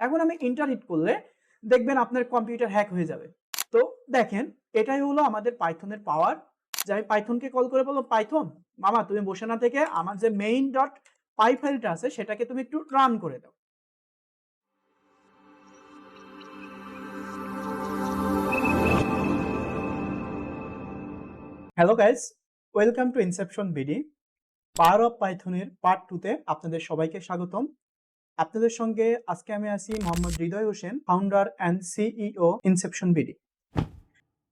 এখন আমি enter hit করলে দেখবেন আপনার কম্পিউটার হ্যাক হয়ে যাবে। তো দেখেন এটাই হলো আমাদের পাইথনের পাওয়ার। যে আমি পাইথনকে কল করে বললাম, পাইথন মামা তুমি বসে না থেকে আমার যে মেইন ডট পাই ফাইলটা আছে সেটাকে তুমি একটু রান করে দাও। Hello guys, welcome to Inception BD. Power of পাইথনের পার্ট 2 তে আপনাদের সবাইকে স্বাগতম। আপনাদের সঙ্গে আজকে আমি আছি Mohammad Hridoy Hossain, founder and CEO Inception BD.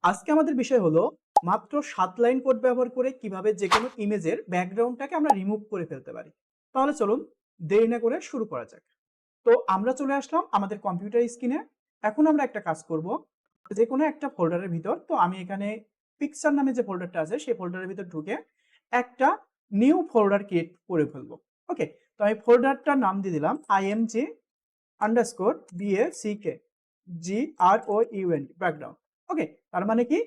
আজকে আমাদের বিষয় হলো মাত্র 7 লাইন কোড ব্যবহার করে কিভাবে যে কোনো ইমেজের ব্যাকগ্রাউন্ডটাকে আমরা রিমুভ করে ফেলতে পারি। তাহলে চলুন দেরি না করে শুরু করা যাক। তো আমরা চলে আসলাম আমাদের কম্পিউটার স্ক্রিনে। এখন আমরা একটা কাজ করব, যে কোনো একটা ফোল্ডারের ভিতর, তো আমি এখানে পিকচার নামে যে ফোল্ডারটা আছে সেই ফোল্ডারের ভিতর ঢুকে একটা নিউ ফোল্ডার ক্রিয়েট করে ফেলবো। ওকে, তো আমি ফোল্ডারটার নাম দিয়ে দিলাম img_back_ground। ব্যাকগ্রাউন্ড। ওকে, তার মানে কি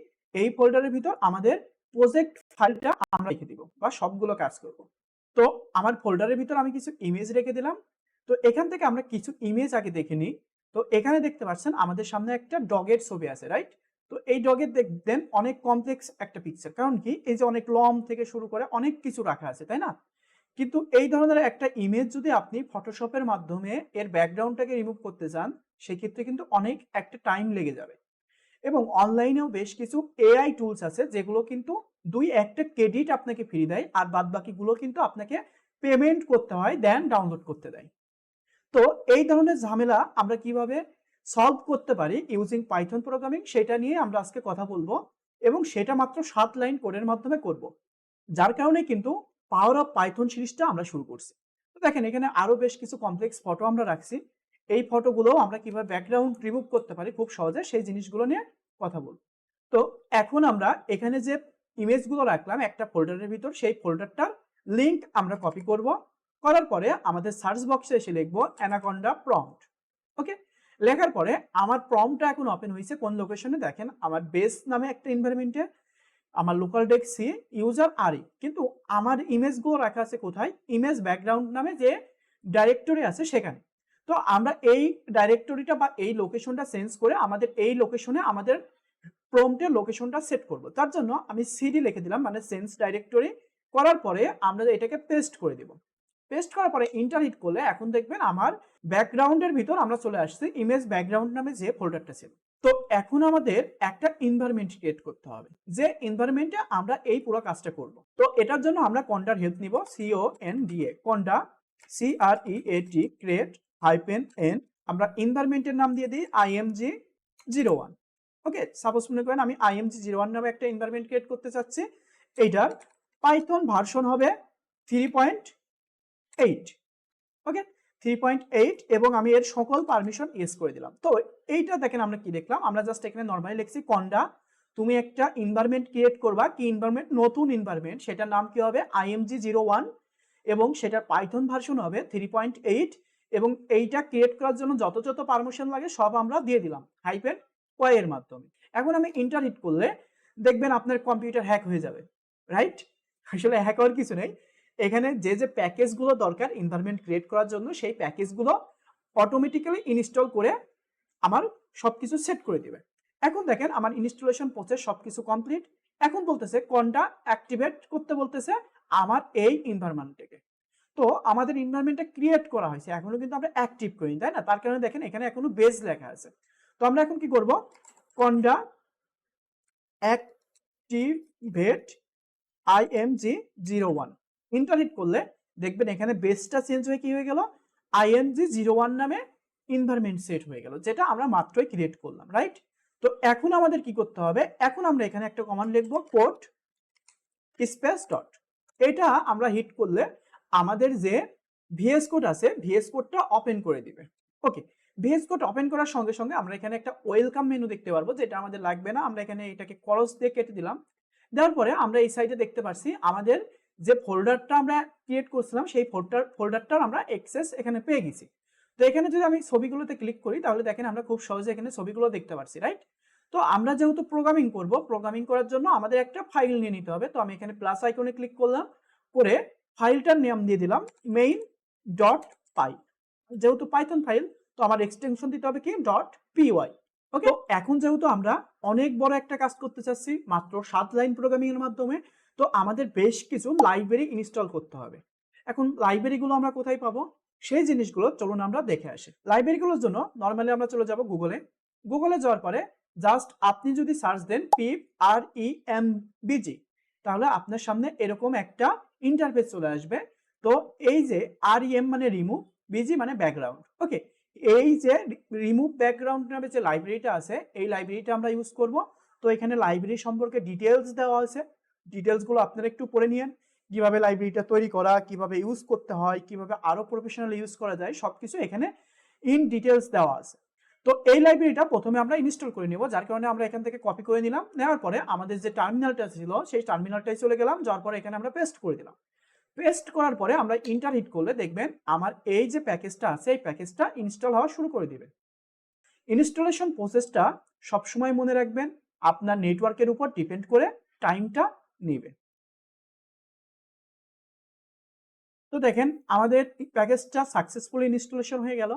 এই ফোল্ডারের ভিতর আমাদের প্রজেক্ট ফাইলটা আমরা রেখে দিব বা সবগুলো কাজ করব। তো আমার ফোল্ডারের ভিতর আমি কিছু ইমেজ রেখে দিলাম। তো এখান থেকে আমরা কিছু ইমেজ আগে দেখে নিই। তো এখানে দেখতে পাচ্ছেন আমাদের সামনে একটা ডগের ছবি আছে, রাইট? তো এই ডগের দেখবেন অনেক কমপ্লেক্স একটা পিকচার, কারণ কি এই যে অনেক লম থেকে শুরু করে অনেক কিছু রাখা আছে, তাই না? কিন্তু এই ধরনের একটা ইমেজ যদি আপনি ফটোশপের মাধ্যমে এর ব্যাকগ্রাউন্ডটাকে রিমুভ করতে চান, সেক্ষেত্রে কিন্তু অনেক একটা টাইম লেগে যাবে। এবং অনলাইনেও বেশ কিছু এআই টুলস আছে যেগুলো কিন্তু 2-1টা ক্রেডিট আপনাকে ফ্রি দেয়, আর বাদ বাকিগুলো কিন্তু আপনাকে পেমেন্ট করতে হয়, দেন ডাউনলোড করতে দেয়। তো এই ধরনের ঝামেলা আমরা কিভাবে সলভ করতে পারি ইউজিং পাইথন প্রোগ্রামিং, সেটা নিয়ে আমরা আজকে কথা বলবো, এবং সেটা মাত্র 7 লাইন কোডের মাধ্যমে করব। যার কারণে কিন্তু পাওয়ার অফ পাইথন সিরিজটা আমরা শুরু করছি। তো দেখেন এখানে আরো বেশ কিছু কমপ্লেক্স ফটো আমরা রাখছি। এই ফটোগুলো আমরা কিভাবে ব্যাকগ্রাউন্ড রিমুভ করতে পারি খুব সহজে, সেই জিনিসগুলো নিয়ে কথা বলবো। তো এখন আমরা এখানে যে ইমেজগুলো রাখলাম একটা ফোল্ডারের ভিতর, সেই ফোল্ডারটার লিংক আমরা কপি করব। করার পরে আমাদের সার্চ বক্সে এসে লিখবো অ্যানাকন্ডা প্রম্পট। ওকে, লেখার পরে আমার প্রম্পটটা এখন ওপেন হয়েছে কোন লোকেশনে, দেখেন আমার বেস নামে একটা এনভায়রনমেন্টে, আমার লোকাল ডেস্ক সি, ইউজার আরই। কিন্তু আমার ইমেজগুলো রাখা আছে কোথায়? ইমেজ ব্যাকগ্রাউন্ড নামে যে ডাইরেক্টরি আছে সেখানে। তো আমরা এই ডাইরেক্টরিটা বা এই লোকেশনটা চেঞ্জ করে আমাদের এই লোকেশনে আমাদের প্রম্পটের লোকেশনটা সেট করব। তার জন্য আমি সিডি লিখে দিলাম, মানে চেঞ্জ ডাইরেক্টরি। করার পরে আমরা এটাকে পেস্ট করে দেব। পেস্ট করার পরে এন্টার হিট করলে এখন দেখবেন আমার ব্যাকগ্রাউন্ডের ভিতর আমরা চলে আসছি ইমেজ ব্যাকগ্রাউন্ড নামে যে ফোল্ডারটা ছিল। তো এখন আমাদের একটা এনভায়রনমেন্ট ক্রিয়েট করতে হবে, যে এনভায়রনমেন্টে আমরা এই পুরো কাজটা করব। তো এটার জন্য আমরা কন্ডার হেল্প নিব, CONDA, Konda CREAT, create -n। আমরা এনভায়রনমেন্টের নাম দিয়ে দিই img01। ওকে, সাপোজ মনে করেন আমি img01 নামে একটা এনভায়রনমেন্ট ক্রিয়েট করতে চাচ্ছি। এইটার পাইথন ভার্সন হবে 3.8। ওকে, 3.8, এবং আমি এর সকল পারমিশন ইয়েস করে দিলাম। তো এইটা দেখেন আমরা কি দেখলাম, আমরা জাস্ট এখানে নরমালি লিখছি কন্ডা তুমি একটা এনভায়রনমেন্ট ক্রিয়েট করবা। কি এনভায়রনমেন্ট? নতুন এনভায়রনমেন্ট। সেটার নাম কি হবে? img01, এবং সেটার পাইথন ভার্সন হবে 3.8। এবং এইটা ক্রিয়েট করার জন্য যত যত পারমিশন লাগে সব আমরা দিয়ে দিলাম -y এর মাধ্যমে। এখন আমি এন্টার হিট করলে দেখবেন আপনার কম্পিউটার হ্যাক হয়ে যাবে, রাইট? আসলে হ্যাক হওয়ার কিছু নেই। এখানে যে যে প্যাকেজগুলো দরকার এনভায়রনমেন্ট ক্রিয়েট করার জন্য, সেই প্যাকেজগুলো অটোমেটিক্যালি ইনস্টল করে আমার সবকিছু সেট করে দিবে। এখন দেখেন আমার ইনস্টলেশন প্রসেস সবকিছু কমপ্লিট। এখন বলতেছে কোনটা অ্যাক্টিভেট করতে, বলতেছে আমার এই এনভায়রনমেন্টটাকে। তো আমাদের এনভায়রনমেন্টটা ক্রিয়েট করা হয়েছে, এখনো কিন্তু আমরা অ্যাক্টিভ করিনি, তাই না? তার কারণে দেখেন এখানে এখনো বেজ লেখা আছে। তো আমরা এখন কি করব? Konda activate img01 enter hit করলে দেখবেন এখানে বেসটা চেঞ্জ হয়ে কি হয়ে গেল? img01 নামে এনভায়রনমেন্ট সেট হয়ে গেল, যেটা আমরা মাত্রই ক্রিয়েট করলাম, রাইট? তো এখন আমাদের কি করতে হবে? এখন আমরা এখানে একটা কমান্ড লিখব, কোড স্পেস ডট। এটা আমরা হিট করলে আমাদের যে ভিএস কোড আছে, ভিএস কোডটা ওপেন করে দিবে। ওকে, ভিএস কোড ওপেন করার সঙ্গে সঙ্গে আমরা এখানে একটা ওয়েলকাম মেনু দেখতে পারবো, যেটা আমাদের লাগবে না। আমরা এখানে এটাকে ক্রস দিয়ে কেটে দিলাম। দেওয়ার পরে আমরা এই সাইডে দেখতে পাচ্ছি আমাদের যে ফোল্ডারটা আমরা ক্রিয়েট করছিলাম, সেই ফোল্ডারটার আমরা অ্যাক্সেস এখানে পেয়ে গেছি। তো এখানে যদি আমি ছবিগুলোতে ক্লিক করি তাহলে দেখেন আমরা খুব সহজে এখানে ছবিগুলো দেখতে পাচ্ছি, রাইট? তো আমরা যেহেতু প্রোগ্রামিং করব, প্রোগ্রামিং করার জন্য আমাদের একটা ফাইল নিয়ে নিতে হবে। তো আমি এখানে প্লাস আইকনে ক্লিক করলাম, করে ফাইলটার নাম দিয়ে দিলাম main.py। যেহেতু পাইথন ফাইল, তো আমার এক্সটেনশন দিতে হবে কি .py। ওকে, এখন যেহেতু আমরা অনেক বড় একটা কাজ করতে চাচ্ছি মাত্র 7 লাইন প্রোগ্রামিং এর মাধ্যমে, তো আমাদের বেশ কিছু লাইব্রেরি ইনস্টল করতে হবে। এখন লাইব্রেরিগুলো আমরা কোথায় পাবো সেই জিনিসগুলো চলুন আমরা দেখে আসি। লাইব্রেরিগুলোর জন্য নরমালি আমরা চলে যাব গুগলে। গুগলে যাওয়ার পরে জাস্ট আপনি যদি সার্চ দেন PREMBG, তাহলে আপনার সামনে এরকম একটা ইন্টারফেস চলে আসবে। তো এই যে REM মানে রিমুভ, বিজি মানে ব্যাকগ্রাউন্ড। ওকে, এই যে রিমুভ ব্যাকগ্রাউন্ড নামে যে লাইব্রেরিটা আছে, এই লাইব্রেরিটা আমরা ইউজ করব। তো এখানে লাইব্রেরি সম্পর্কে ডিটেলস দেওয়া আছে, ডিটেলসগুলো আপনারা একটু পড়ে নিন। কিভাবে লাইব্রেরিটা তৈরি করা, কিভাবে ইউজ করতে হয়, কিভাবে আরো প্রফেশনাল ইউজ করা যায়, সবকিছু এখানে ইন ডিটেলস দেওয়া আছে। তো এই লাইব্রেরিটা প্রথমে আমরা ইনস্টল করে নেব, যার কারণে আমরা এখান থেকে কপি করে নিলাম। নেওয়ার পরে আমাদের যে টার্মিনালটা ছিল সেই টার্মিনালটাই চলে গেলাম, যাওয়ার পরে এখানে আমরা পেস্ট করে দিলাম। পেস্ট করার পরে আমরা ইন্টার হিট করলে দেখবেন আমার এই যে প্যাকেজটা আছে এই প্যাকেজটা ইনস্টল হওয়া শুরু করে দিবে। ইনস্টলেশন প্রসেসটা সবসময় মনে রাখবেন আপনার নেটওয়ার্কের উপর ডিপেন্ড করে টাইমটা নেবে। তো দেখেন আমাদের প্যাকেজটা সাকসেসফুলি ইনস্টলেশন হয়ে গেল।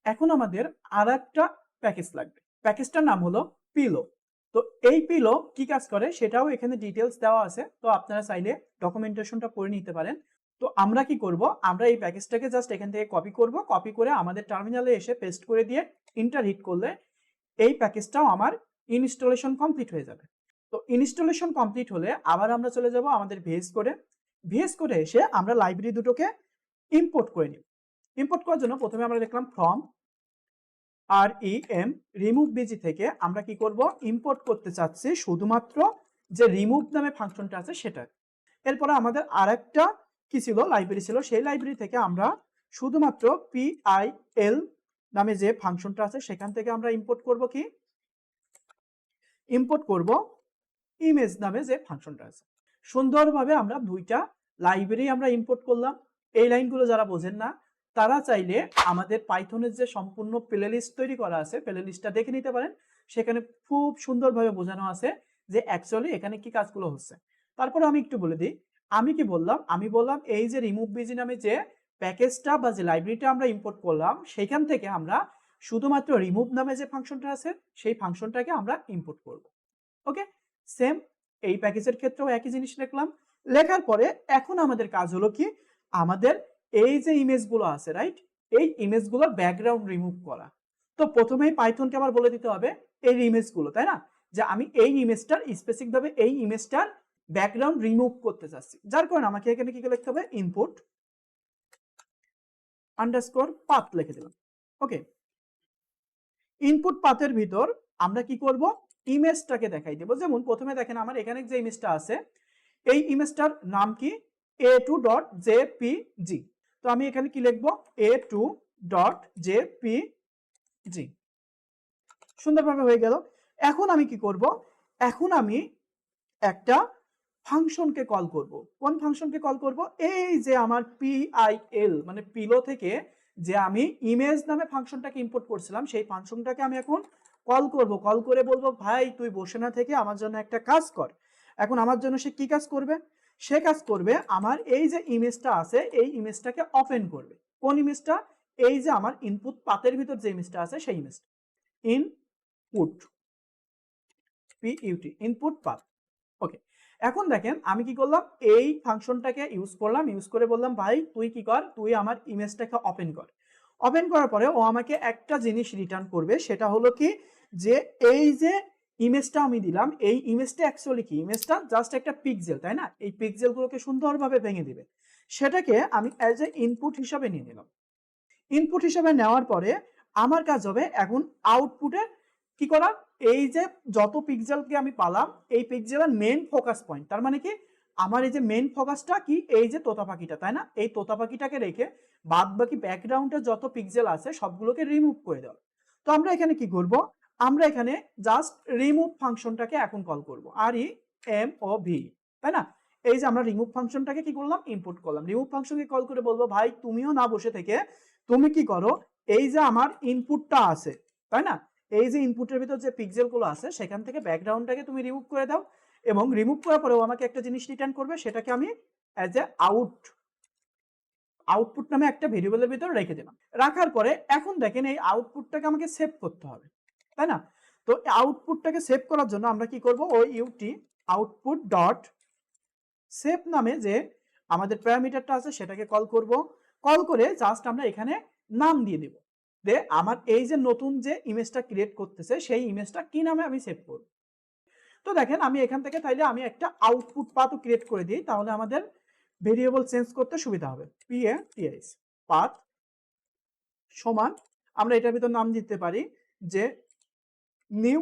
এখন আমাদের আর একটা প্যাকেজ লাগবে, প্যাকেজটার নাম হলো পিলো। তো এই পিলো কি কাজ করে সেটাও এখানে ডিটেলস দেওয়া আছে, তো আপনারা চাইলে ডকুমেন্টেশনটা পড়ে নিতে পারেন। তো আমরা কি করব, আমরা এই প্যাকেজটাকে জাস্ট এখান থেকে কপি করব, কপি করে আমাদের টার্মিনালে এসে পেস্ট করে দিয়ে ইন্টার হিট করলে এই প্যাকেজটাও আমার ইনস্টলেশন কমপ্লিট হয়ে যাবে। তো ইনস্টলেশন কমপ্লিট হলে আবার আমরা চলে যাব আমাদের ভিএস কোডে। ভিএস কোডে এসে আমরা লাইব্রেরি দুটোকে ইম্পোর্ট করে নিব। ইম্পোর্ট করার জন্য প্রথমে আমরা দেখলাম ফ্রম REM রিমুভ বিজি থেকে আমরা কি করব, ইম্পোর্ট করতে চাচ্ছি শুধুমাত্র যে রিমুভ নামে ফাংশনটা আছে সেটা। এরপরে আমাদের আরেকটা কি ছিল, লাইব্রেরি ছিল, সেই লাইব্রেরি থেকে আমরা শুধুমাত্র PIL নামে যে ফাংশনটা আছে সেখান থেকে আমরা ইম্পোর্ট করব কি, ইম্পোর্ট করব ইমেজ নামে যে ফাংশনটা আছে। সুন্দরভাবে আমরা দুইটা লাইব্রেরি আমরা ইম্পোর্ট করলাম। এই লাইনগুলো যারা বোঝেন না তারা চাইলে আমাদের পাইথনের যে সম্পূর্ণ প্লেলিস্ট তৈরি করা আছে প্লেলিস্টটা দেখে নিতে পারেন, সেখানে খুব সুন্দরভাবে বোঝানো আছে যে অ্যাকচুয়ালি এখানে কি কাজগুলো হচ্ছে। তারপরে আমি একটু বলে দিই আমি কি বললাম, আমি বললাম এই যে রিমুভ বিজি নামে যে প্যাকেজটা বা যে লাইব্রেরিটা আমরা ইম্পোর্ট করলাম সেখান থেকে আমরা শুধুমাত্র রিমুভ নামে যে ফাংশনটা আছে সেই ফাংশনটাকে আমরা ইম্পোর্ট করব। ওকে, সেম এই প্যাকেজের ক্ষেত্রেও একই জিনিস লিখলাম। লেখার পরে এখন আমাদের কাজ হলো কি, আমাদের এই যে ইমেজগুলো আছে রাইট, এই ইমেজগুলোর ব্যাকগ্রাউন্ড রিমুভ করা। তো প্রথমেই পাইথনকে আবার বলে দিতে হবে এই ইমেজগুলো, তাই না, যে আমি এই ইমেজটার স্পেসিফিক ভাবে এই ইমেজটার ব্যাকগ্রাউন্ড রিমুভ করতে চাচ্ছি, যার কারণে আমাকে এখানে কি লিখতে হবে, ইনপুট আন্ডারস্কোর পাথ লিখে দিলাম। ওকে, ইনপুট পাথের ভিতর আমরা কি করব, ইমেজটাকে দেখাই দেব। যেমন প্রথমে দেখেন আমার এখানে যে ইমেজটা আছে এই ইমেজটার নাম কি a2.jpg। তো আমি এখানে কি লিখব, a2.jpg। সুন্দরভাবে হয়ে গেল। এখন আমি কি করব, এখন আমি একটা ফাংশনকে কল করব। কোন ফাংশনকে কল করব, এই যে আমার PIL মানে পিলো থেকে যে আমি ইমেজ নামে ফাংশনটাকে ইম্পোর্ট করছিলাম সেই ফাংশনটাকে আমি এখন কল করব। কল করে বলবো ভাই তুই বসে না থেকে আমার জন্য একটা কাজ কর। এখন আমার জন্য সে কি কাজ করবে, সে কাজ করবে আমার এই যে ইমেজটা আছে এই ইমেজটাকে ওপেন করবে। কোন ইমেজটা, এই যে আমার ইনপুট পাথের ভিতর যে ইমেজটা আছে সেই ইমেজটা, ইনপুট PUT ইনপুট পাথ। ওকে, এখন দেখেন আমি কি করলাম, এই ফাংশনটাকে ইউজ করলাম, ইউজ করে বললাম ভাই তুই কি কর, তুই আমার ইমেজটাকে ওপেন কর। ওপেন করার পরে ও আমাকে একটা জিনিস রিটার্ন করবে, সেটা হলো কি, যে এই যে ইমেজটা আমি দিলাম এই ইমেজটা অ্যাকচুয়ালি কি, ইমেজটা জাস্ট একটা পিক্সেল, তাই না, এই পিক্সেলগুলোকে সুন্দরভাবে ভেঙে দিবে। সেটাকে আমি অ্যাজ এ ইনপুট হিসাবে নিয়ে নিলাম। ইনপুট হিসাবে নেওয়ার পরে আমার কাজ হবে এখন আউটপুটে কি করা, এই যে যত পিক্সেলকে আমি পালাম এই পিক্সেলের মেইন ফোকাস পয়েন্ট, তার মানে কি আমার এই যে মেইন ফোকাসটা কি, এই যে তোতা পাখিটা, তাই না, এই তোতা পাখিটাকে রেখে বাদ বাকি ব্যাকগ্রাউন্ডে যত পিক্সেল আছে সবগুলোকে রিমুভ করে দেওয়া। তো আমরা এখানে কি করব, আমরা এখানে জাস্ট রিমুভ ফাংশনটাকে এখন কল করব, REMOV, তাই না। এই যে আমরা রিমুভ ফাংশনটাকে কি করলাম, ইম্পোর্ট করলাম। রিমুভ ফাংশনকে কল করে বলবো ভাই তুমিও না বসে থেকে তুমি কি করো, এই যে আমার ইনপুটটা আছে, তাই না, এই যে ইনপুটের ভিতর যে পিক্সেলগুলো আছে সেখান থেকে ব্যাকগ্রাউন্ডটাকে তুমি রিমুভ করে দাও। এবং রিমুভ করার পরেও আমাকে একটা জিনিস রিটার্ন করবে, সেটাকে আমি অ্যাজ এ আউটপুট নামে একটা ভেরিয়েবলের ভিতর রেখে দিলাম। রাখার পরে এখন দেখেন এই আউটপুটটাকে আমাকে সেভ করতে হবে, তাই না? তো আউটপুটটাকে সেভ করার জন্য আমরা কি করব, ওই ইউটি আউটপুট ডট সেভ নামে যে আমাদের প্যারামিটারটা আছে সেটাকে কল করব। কল করে জাস্ট আমরা এখানে নাম দিয়ে দেব, যে আমার এই যে নতুন যে ইমেজটা ক্রিয়েট করতেছে সেই ইমেজটা কি নামে আমি সেভ করব। তো দেখেন আমি এখান থেকে তাইলে আমি একটা আউটপুট পাথও ক্রিয়েট করে দিই, তাহলে আমাদের ভেরিয়েবল চেঞ্জ করতে সুবিধা হবে। paths পাথ সমান আমরা এটার ভিতর নাম দিতে পারি যে নিউ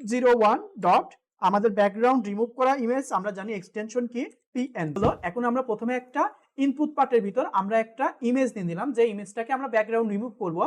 01 ডট আমাদের ব্যাকগ্রাউন্ড রিমুভ করা ইমেজ, আমরা জানি এক্সটেনশন কি pn হলো। এখন আমরা প্রথমে একটা ইনপুট পার্টের ভিতর আমরা একটা ইমেজ নিয়ে নিলাম, যে ইমেজটাকে আমরা ব্যাকগ্রাউন্ড রিমুভ করব।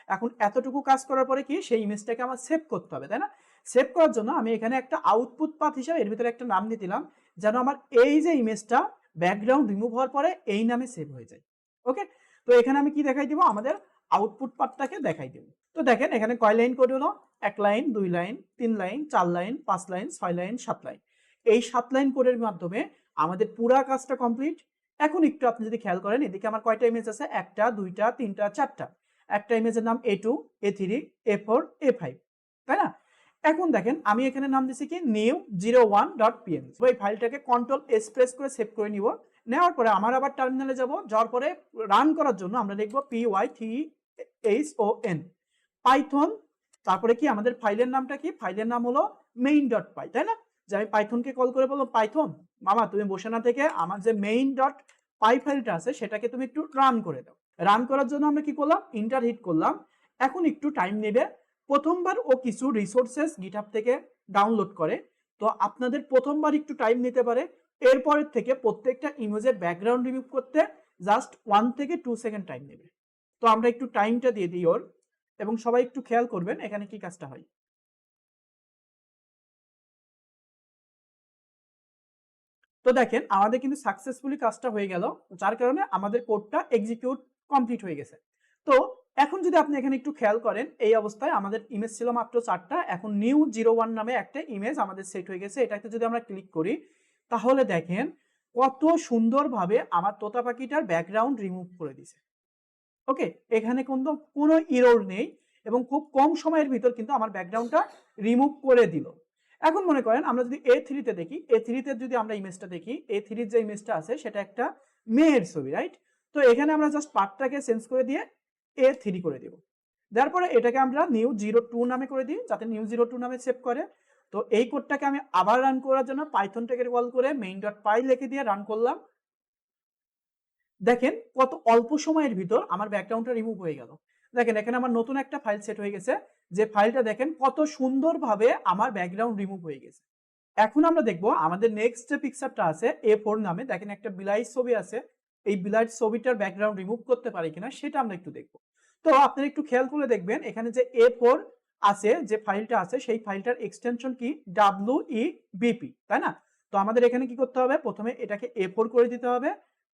এখন এতটুকু কাজ করার পরে কি সেই ইমেজটাকে আমার সেভ করতে হবে, তাই না? সেভ করার জন্য আমি এখানে একটা আউটপুট পাথ হিসেবে এর ভিতরে একটা নাম দিয়ে দিলাম, যেন আমার এই যে ইমেজটা ব্যাকগ্রাউন্ড রিমুভ হওয়ার পরে এই নামে সেভ হয়ে যায়। ওকে, তো এখানে আমি কি দেখাই দিব, আমাদের আউটপুট পার্টটাকে দেখাই দিব। তো দেখেন এখানে কয় লাইন কোড হলো, 1 line 2 line 3 line 4 line 5 line 6 line 7 line. এই 7 লাইন কোডের মাধ্যমে আমাদের পুরো কাজটা কমপ্লিট। এখন একটু আপনি যদি খেয়াল করেন, এদিকে আমার কয়টা ইমেজ আছে, 1টা 2টা 3টা 4টা। একটা ইমেজের নাম A2 A3 A4 A5, তাই না? এখন দেখেন আমি এখানে নাম দিছি কি নিউ 01.png। এই ফাইলটাকে কন্ট্রোল এস প্রেস করে সেভ করে নিব। নেওয়ার পরে আমার আবার টার্মিনালে যাব, যাওয়ার পরে রান করার জন্য আমরা লিখব python পাইথন, তারপরে কি আমাদের ফাইলের নামটা কি, ফাইলের নাম হলো main.py, তাই না? যে আমি পাইথনকে কল করে বললাম পাইথন মামা তুমি বসে না থেকে আমার যে main.py ফাইলটা আছে সেটাকে তুমি একটু রান করে দাও। রান করার জন্য আমরা কি করলাম, ইন্টার হিট করলাম। এখন একটু টাইম নেবে, প্রথমবার ও কিছু রিসোর্সেস গিটহাব থেকে ডাউনলোড করে, তো আপনাদের প্রথমবার একটু টাইম নিতে পারে। এরপরের থেকে প্রত্যেকটা ইমেজের ব্যাকগ্রাউন্ড রিমুভ করতে জাস্ট 1 থেকে 2 সেকেন্ড টাইম নেবে। তো আমরা একটু টাইমটা দিয়ে দিই ওর, এবং সবাই একটু খেয়াল করবেন এখানে কি কাজটা হয়। তো দেখেন আমাদের কিন্তু সাকসেসফুলি কাজটা হয়ে গেল, যার কারণে আমাদের কোডটা এক্সিকিউট কমপ্লিট হয়ে গেছে। তো এখন যদি আপনি এখানে একটু খেয়াল করেন, এই অবস্থায় আমাদের ইমেজ ছিল মাত্র 4টা, এখন নিউ 01 নামে একটা ইমেজ আমাদের সেট হয়ে গেছে। এটাতে যদি আমরা ক্লিক করি তাহলে দেখেন কত সুন্দরভাবে আমার তোতা পাখিটার ব্যাকগ্রাউন্ড রিমুভ করে দিছে। ওকে, এখানে কিন্তু কোনো ইরর নেই এবং খুব কম সময়ের ভিতর কিন্তু আমার ব্যাকগ্রাউন্ডটা রিমুভ করে দিল। এখন মনে করেন আমরা যদি A3 তে দেখি, A3 তে যদি আমরা ইমেজটা দেখি, A3 যে ইমেজটা আছে সেটা একটা মেয়ের ছবি, রাইট? তো এখানে আমরা জাস্ট পার্টটাকে চেঞ্জ করে দিয়ে A3 করে দেব। দেওয়ার পরে এটাকে আমরা নিউ 02 নামে করে দিই, যাতে নিউ 02 নামে সেভ করে। তো এই কোডটাকে আমি আবার রান করার জন্য পাইথনটাকে কল করে main.py লিখে দিয়ে রান করলাম। দেখেন কত অল্প সময়ের ভিতর আমার ব্যাকগ্রাউন্ডটা রিমুভ হয়ে গেল। দেখেন এখানে আমার নতুন একটা ফাইল সেট হয়ে গেছে, যে ফাইলটা দেখেন কত সুন্দরভাবে আমার ব্যাকগ্রাউন্ড রিমুভ হয়ে গেছে। এখন আমরা দেখব আমাদের নেক্সট যে পিকচারটা আছে A4 নামে, দেখেন একটা বিলাইয়ের ছবি আছে, এই বিলাইয়ের ছবিটার ব্যাকগ্রাউন্ড রিমুভ করতে পারি কিনা সেটা আমরা একটু দেখব। তো আপনারা একটু খেয়াল করে দেখবেন এখানে যে A4 আছে, যে ফাইলটা আছে সেই ফাইলটার এক্সটেনশন কি WEBP, তাই না? তো আমাদের এখানে কি করতে হবে, প্রথমে এটাকে A4 করে দিতে হবে,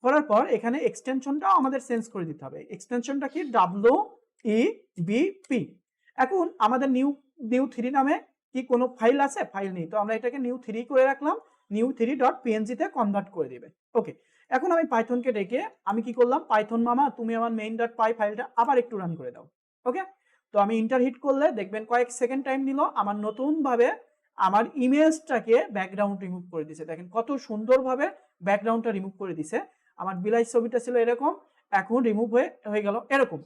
করার পর এখানে এক্সটেনশনটাও আমাদের চেঞ্জ করে দিতে হবে। এক্সটেনশনটা কি WEBP। এখন আমাদের নিউ 3 নামে কি কোনো ফাইল আছে, ফাইল নেই, তো আমরা এটাকে নিউ 3 করে রাখলাম, new3.png তে কনভার্ট করে দিবে। ওকে, এখন আমি পাইথনকে ডেকে আমি কি করলাম, পাইথন মামা তুমি আমার main.py ফাইলটা আবার একটু রান করে দাও। ওকে, তো আমি ইন্টার হিট করলে দেখবেন কয়েক সেকেন্ড টাইম নিল, আমার নতুন ভাবে আমার ইমেজটাকে ব্যাকগ্রাউন্ড রিমুভ করে দিছে। দেখেন কত সুন্দরভাবে ব্যাকগ্রাউন্ডটা রিমুভ করে দিছে। আমার বিলাই ছবিটা ছিল এরকম, এখন রিমুভ হয়ে গেল এরকম।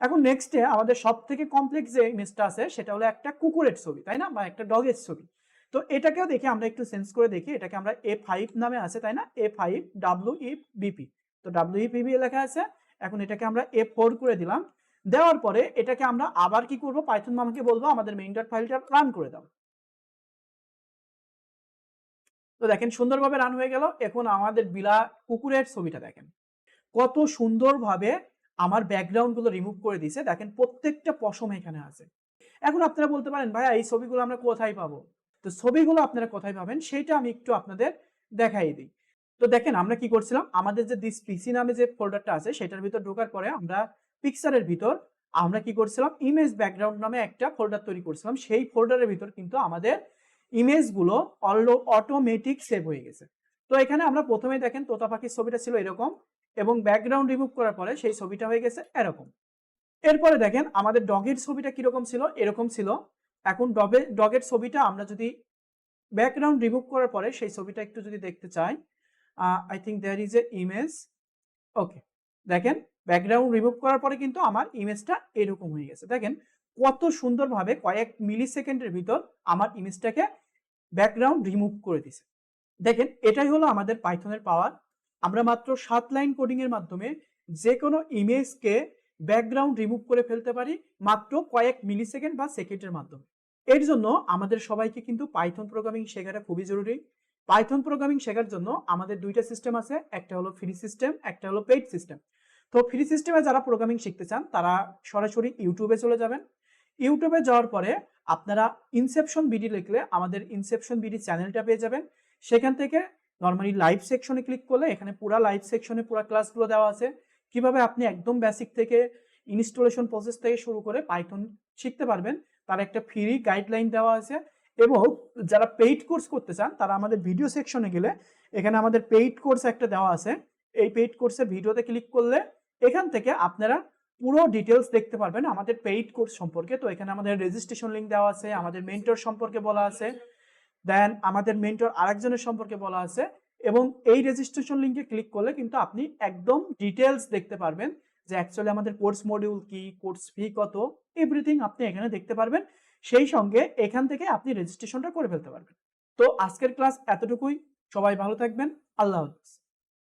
এখন নেক্সটে আমাদের সব থেকে কমপ্লেক্স যে ইমেজটা আছে সেটা হলো একটা কুকুরের ছবি, তাই না, বা একটা ডগের ছবি। তো এটাকেও দেখি আমরা একটু চেঞ্জ করে দেখি, এটাকে আমরা A5 নামে আছে, তাই না, A5 WEBP। তো WEBP লেখা আছে, এখন এটাকে আমরা A4 করে দিলাম। দেওয়ার পরে এটাকে আমরা আবার কি করব, পাইথন মামাকে বলবো আমাদের main.py ফাইলটা রান করে দাও। তো দেখেন সুন্দরভাবে রান হয়ে গেল। এখন আমাদের কুকুরের ছবিটা দেখেন কত সুন্দরভাবে আমার ব্যাকগ্রাউন্ড গুলো রিমুভ করে দিয়েছে। দেখেন প্রত্যেকটা পশম এখানে আছে। এখন আপনারা বলতে পারেন ভাইয়া এই ছবিগুলো আমরা কোথায় পাবো? তো ছবিগুলো আপনারা কোথায় পাবেন সেটা আমি একটু আপনাদের দেখাই দিই। তো দেখেন আমরা কি করছিলাম, আমাদের যে দিস পিসি নামে যে ফোল্ডারটা আছে সেটার ভিতর ঢোকার পরে আমরা পিকচারের ভিতর আমরা কি করছিলাম, ইমেজ ব্যাকগ্রাউন্ড নামে একটা ফোল্ডার তৈরি করছিলাম। সেই ফোল্ডারের ভিতর কিন্তু আমাদের ইমেজগুলো অটোমেটিক সেভ হয়ে গেছে। তো এখানে আমরা প্রথমেই দেখেন তোতা পাখির ছবিটা ছিল এরকম, এবং ব্যাকগ্রাউন্ড রিমুভ করার পরে সেই ছবিটা হয়ে গেছে এরকম। এরপরে দেখেন আমাদের ডগের ছবিটা কিরকম ছিল, এরকম ছিল। এখন ডগের ছবিটা আমরা যদি ব্যাকগ্রাউন্ড রিমুভ করার পরে সেই ছবিটা একটু যদি দেখতে চাই, I think there is a image. Okay, দেখেন ব্যাকগ্রাউন্ড রিমুভ করার পরে কিন্তু আমার ইমেজটা এরকম হয়ে গেছে। দেখেন কত সুন্দরভাবে কয়েক মিলি সেকেন্ডের ভিতর আমার ইমেজটাকে ব্যাকগ্রাউন্ড রিমুভ করে দিছে। দেখেন এটাই হলো আমাদের পাইথনের পাওয়ার। আমরা মাত্র 7 লাইন কোডিং এর মাধ্যমে যে কোনো ইমেজকে ব্যাকগ্রাউন্ড রিমুভ করে ফেলতে পারি মাত্র কয়েক মিলি সেকেন্ড বা সেকেন্ডের মাধ্যমে। এর জন্য আমাদের সবাইকে কিন্তু পাইথন প্রোগ্রামিং শেখাটা খুবই জরুরি। পাইথন প্রোগ্রামিং শেখার জন্য আমাদের দুইটা সিস্টেম আছে, একটা হলো ফ্রি সিস্টেম, একটা হলো পেইড সিস্টেম। তো ফ্রি সিস্টেমে যারা প্রোগ্রামিং শিখতে চান তারা সরাসরি ইউটিউবে চলে যাবেন। ইউটিউবে যাওয়ার পরে আপনারা ইনসেপশন বিডি লিখলে আমাদের ইনসেপশন বিডি চ্যানেলটা পেয়ে যাবেন। সেখান থেকে নর্মালি লাইভ সেকশনে ক্লিক করলে এখানে পুরা লাইভ সেকশনে পুরা ক্লাসগুলো দেওয়া আছে, কিভাবে আপনি একদম বেসিক থেকে ইনস্টলেশন প্রসেস থেকে শুরু করে পাইথন শিখতে পারবেন তার একটা ফ্রি গাইডলাইন দেওয়া আছে। এবং যারা পেইড কোর্স করতে চান তারা আমাদের ভিডিও সেকশনে গেলে এখানে আমাদের পেইড কোর্স একটা দেওয়া আছে। এই পেইড কোর্সের ভিডিওতে ক্লিক করলে এখান থেকে আপনারা পুরো ডিটেলস দেখতে পারবেন আমাদের পেইড কোর্স সম্পর্কে। তো এখানে আমাদের রেজিস্ট্রেশন লিঙ্ক দেওয়া আছে, আমাদের মেন্টর সম্পর্কে বলা আছে, দেন আমাদের মেন্টর আরেকজনের সম্পর্কে বলা আছে। এবং এই রেজিস্ট্রেশন লিঙ্কে ক্লিক করলে কিন্তু আপনি একদম ডিটেলস দেখতে পারবেন যে অ্যাকচুয়ালি আমাদের কোর্স মডিউল কি, কোর্স ফি কত, এভরিথিং আপনি এখানে দেখতে পারবেন। সেই সঙ্গে এখান থেকে আপনি রেজিস্ট্রেশনটা করে ফেলতে পারবেন। তো আজকের ক্লাস এতটুকুই। সবাই ভালো থাকবেন। আল্লাহ হাফেজ।